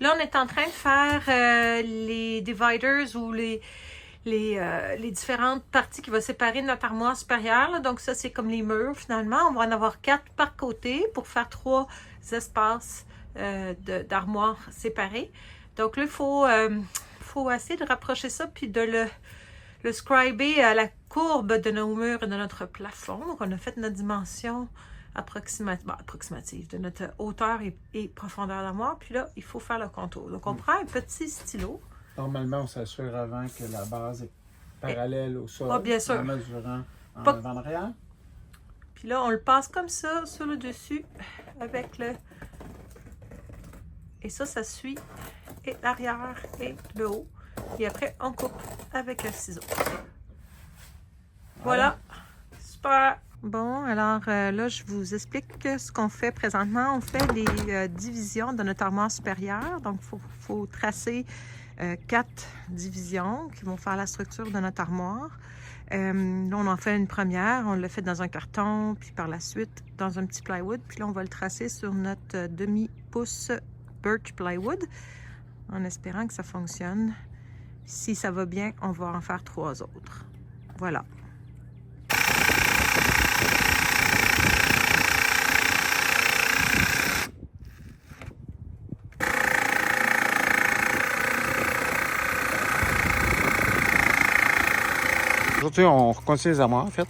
Là, on est en train de faire les dividers ou les différentes parties qui vont séparer notre armoire supérieure. Là. Donc ça, c'est comme les murs finalement. On va en avoir 4 par côté pour faire 3 espaces d'armoire séparés. Donc là, il faut essayer de rapprocher ça puis de le scriber à la courbe de nos murs et de notre plafond. Donc on a fait notre dimension approximative de notre hauteur et profondeur d'armoire. Puis là, il faut faire le contour. Donc on prend un petit stylo. Normalement, on s'assure avant que la base est parallèle au sol. Bien sûr. En mesurant en avant-arrière. Puis là, on le passe comme ça sur le dessus avec le... Et ça suit et l'arrière et le haut. Et après, on coupe avec un ciseau. Voilà. Super. Bon, alors là, je vous explique ce qu'on fait présentement. On fait les divisions de notre armoire supérieure. Donc, il faut tracer 4 divisions qui vont faire la structure de notre armoire. Là, on en fait une première. On l'a fait dans un carton, puis par la suite, dans un petit plywood. Puis là, on va le tracer sur notre demi-pouce birch plywood en espérant que ça fonctionne. Si ça va bien, on va en faire 3 autres. Voilà. Aujourd'hui, on continue les armoires, en fait.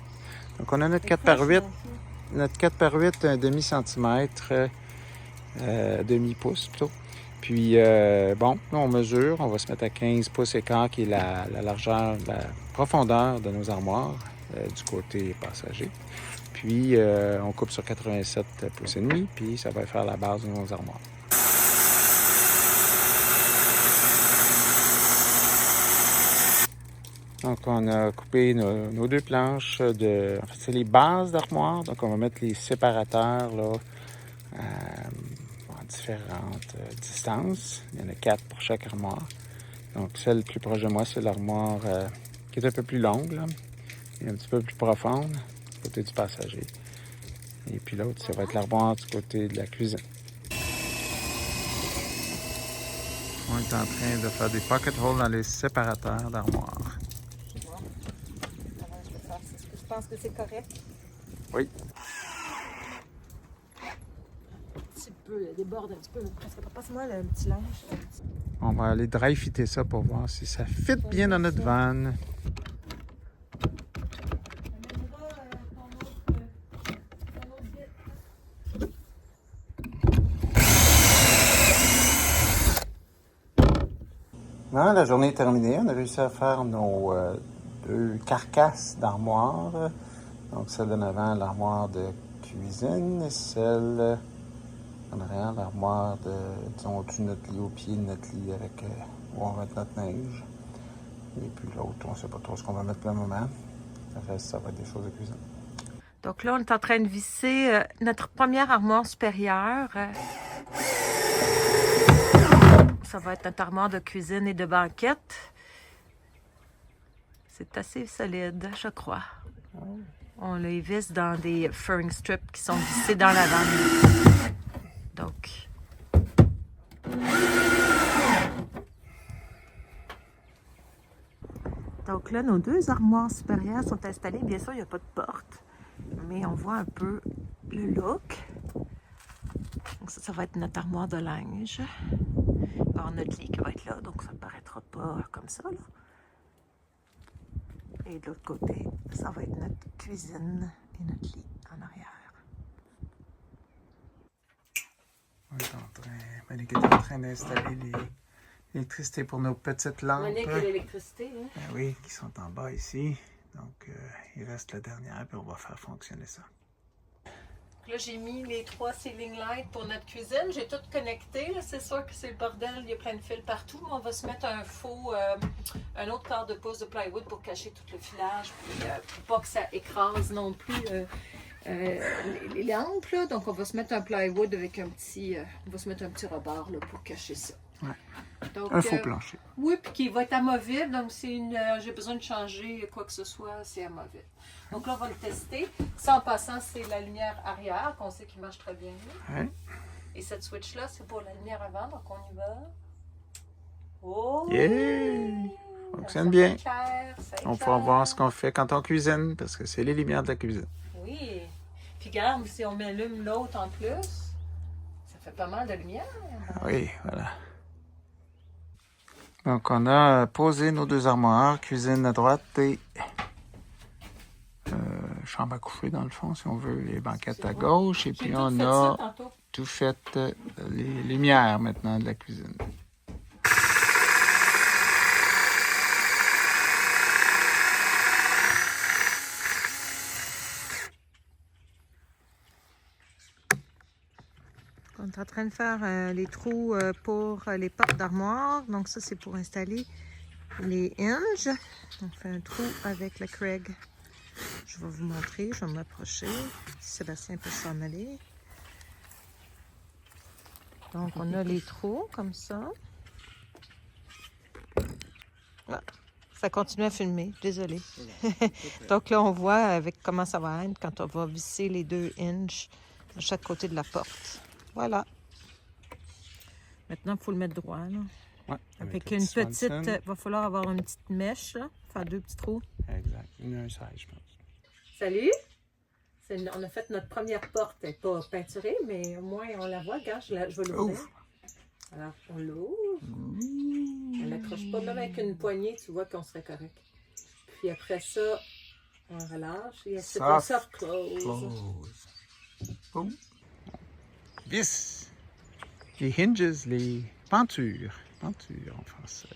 Donc, on a notre 4 par 8. Notre 4 par 8, un demi-centimètre, demi-pouce plutôt. Puis, bon, là, on mesure. On va se mettre à 15 pouces et quart, qui est la largeur, la profondeur de nos armoires du côté passager. Puis, on coupe sur 87 pouces et demi, puis ça va faire la base de nos armoires. Donc, on a coupé nos 2 planches en fait, c'est les bases d'armoire. Donc, on va mettre les séparateurs là, en différentes distances. Il y en a 4 pour chaque armoire. Donc, celle plus proche de moi, c'est l'armoire qui est un peu plus longue, là, et un petit peu plus profonde, du côté du passager. Et puis l'autre, ça va être l'armoire du côté de la cuisine. On est en train de faire des pocket holes dans les séparateurs d'armoire. Je pense que c'est correct. Oui. Un petit peu, il déborde un petit peu, presque pas. Passe-moi le petit linge. On va aller dry fitter ça pour voir si ça fit bien dans notre van. Non, la journée est terminée. On a réussi à faire nos 2 carcasses d'armoire. Donc, celle d'en avant, l'armoire de cuisine, et celle en arrière, l'armoire de, disons, au-dessus de notre lit, au pied de notre lit, avec où on va mettre notre neige. Et puis l'autre, on ne sait pas trop ce qu'on va mettre pour le moment. Le reste, ça va être des choses de cuisine. Donc là, on est en train de visser notre première armoire supérieure. Ça va être notre armoire de cuisine et de banquette. C'est assez solide, je crois. On les visse dans des furring strips qui sont vissés dans la vanne. Donc là, nos 2 armoires supérieures sont installées. Bien sûr, il n'y a pas de porte, mais on voit un peu le look. Donc ça va être notre armoire de linge. Il va y avoir notre lit qui va être là, donc ça ne paraîtra pas comme ça, là. Et de l'autre côté, ça va être notre cuisine et notre lit en arrière. Monique est en train d'installer l'électricité pour nos petites lampes. Monique et l'électricité, hein? Ben oui, qui sont en bas ici. Donc, il reste la dernière, puis on va faire fonctionner ça. Là, j'ai mis les 3 ceiling lights pour notre cuisine. J'ai tout connecté. C'est sûr que c'est le bordel. Il y a plein de fils partout. Mais on va se mettre un autre quart de pouce de plywood pour cacher tout le filage. Puis, pour pas que ça écrase non plus les lampes. Là. Donc, on va se mettre un plywood avec un petit... on va se mettre un petit rebord là, pour cacher ça. Ouais. Donc, un faux plancher. Oui, puis qui va être amovible. Donc, si j'ai besoin de changer quoi que ce soit, c'est amovible. Donc là, on va le tester. Ça, en passant, c'est la lumière arrière qu'on sait qu'il marche très bien. Ouais. Et cette switch-là, c'est pour la lumière avant, donc on y va. Oh! Yeah! Fonctionne bien. On pourra voir ce qu'on fait quand on cuisine, parce que c'est les lumières de la cuisine. Oui. Puis regarde, si on allume l'autre en plus, ça fait pas mal de lumière. Oui, voilà. Donc, on a posé nos deux armoires, cuisine à droite et chambre à coucher, dans le fond, si on veut, les banquettes à gauche. Et puis, on a tout fait les lumières maintenant de la cuisine. On est en train de faire les trous pour les portes d'armoire. Donc ça, c'est pour installer les hinges. On fait un trou avec le Craig. Je vais vous montrer, je vais m'approcher. Sébastien peut s'en aller. Donc on a les trous comme ça. Ah, ça continue à filmer, désolé. Donc là, on voit avec comment ça va être quand on va visser les deux hinges de chaque côté de la porte. Voilà. Maintenant, il faut le mettre droit. Là. Ouais, avec une petite... Il va falloir avoir une petite mèche, là. Faire deux petits trous. Exact. Un size, je pense. Salut! On a fait notre première porte. Elle n'est pas peinturée, mais au moins, on la voit. Regarde, je vais l'ouvrir. Alors, on l'ouvre. Elle n'accroche pas. Même avec une poignée, tu vois qu'on serait correct. Puis après ça, on relâche. Et c'est pour soft close. Boum. Yes! Les hinges, les pentures. Pentures en français.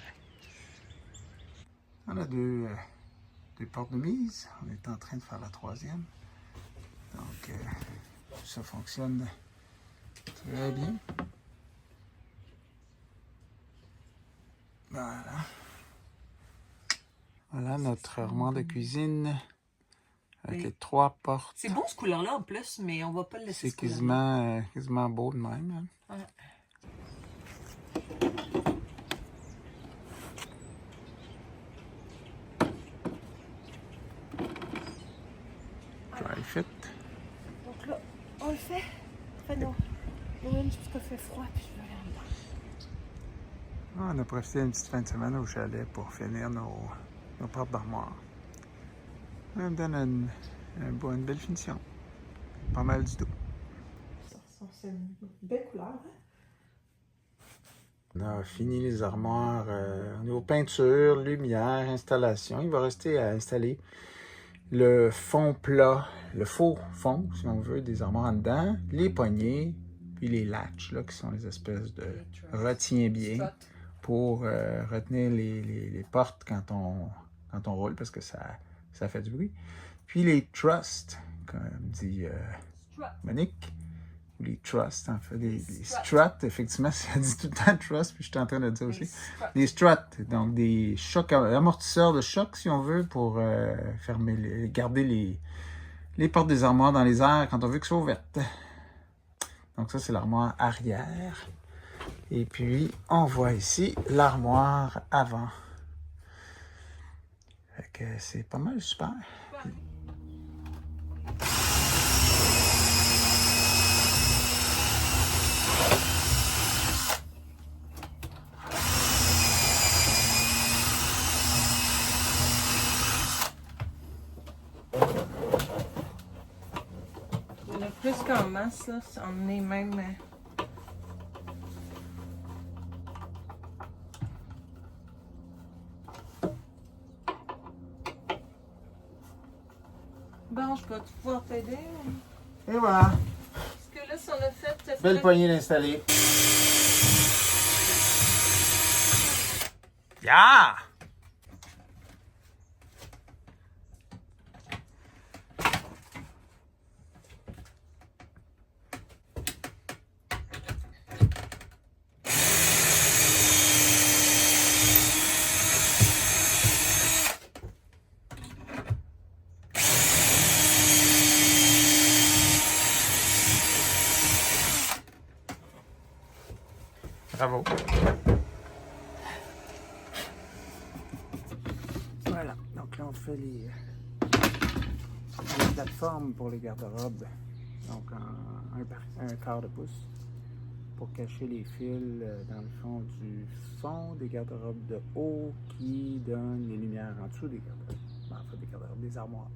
On a deux portes de mise. On est en train de faire la troisième. Donc, ça fonctionne très bien. Voilà. Voilà notre armoire de cuisine avec les trois portes. C'est beau ce couleur-là en plus, mais on va pas le laisser. C'est quasiment beau de même. Hein? Ouais. Dry fit. Donc là, on le fait. Fais-nous. Parce qu'il fait froid, puis je veux aller en bas. On a profité d'une petite fin de semaine au chalet pour finir nos portes d'armoire. Ça me donne une belle finition. Pas mal du tout. C'est une belle couleur. Hein? On a fini les armoires au niveau peinture, lumière, installation. Il va rester à installer le fond plat, le faux fond, si on veut, des armoires en dedans, les poignées, puis les latches, là, qui sont les espèces de retiens-biais pour retenir les portes quand on roule, parce que ça fait du bruit. Puis les trusts, comme dit Monique, ou les trusts, en fait, les struts, effectivement, ça dit tout le temps trust, puis je suis en train de le dire aussi. Les struts, donc des chocs, amortisseurs de choc, si on veut, pour garder les portes des armoires dans les airs quand on veut qu'elles soient ouvertes. Donc ça, c'est l'armoire arrière. Et puis, on voit ici l'armoire avant. Fait que c'est pas mal super. Il y en a plus qu'en masse, là. On est même... Bon, je vais pouvoir t'aider. Et voilà. Parce que là, si on a fait... Belle poignée d'installer. Yeah! Bravo. Voilà, donc là on fait les plateformes pour les garde-robes. Donc un quart de pouce. pour cacher les fils dans le fond du fond des garde-robes de haut qui donnent les lumières en dessous des garde-robes. En fait, des garde-robes, des armoires.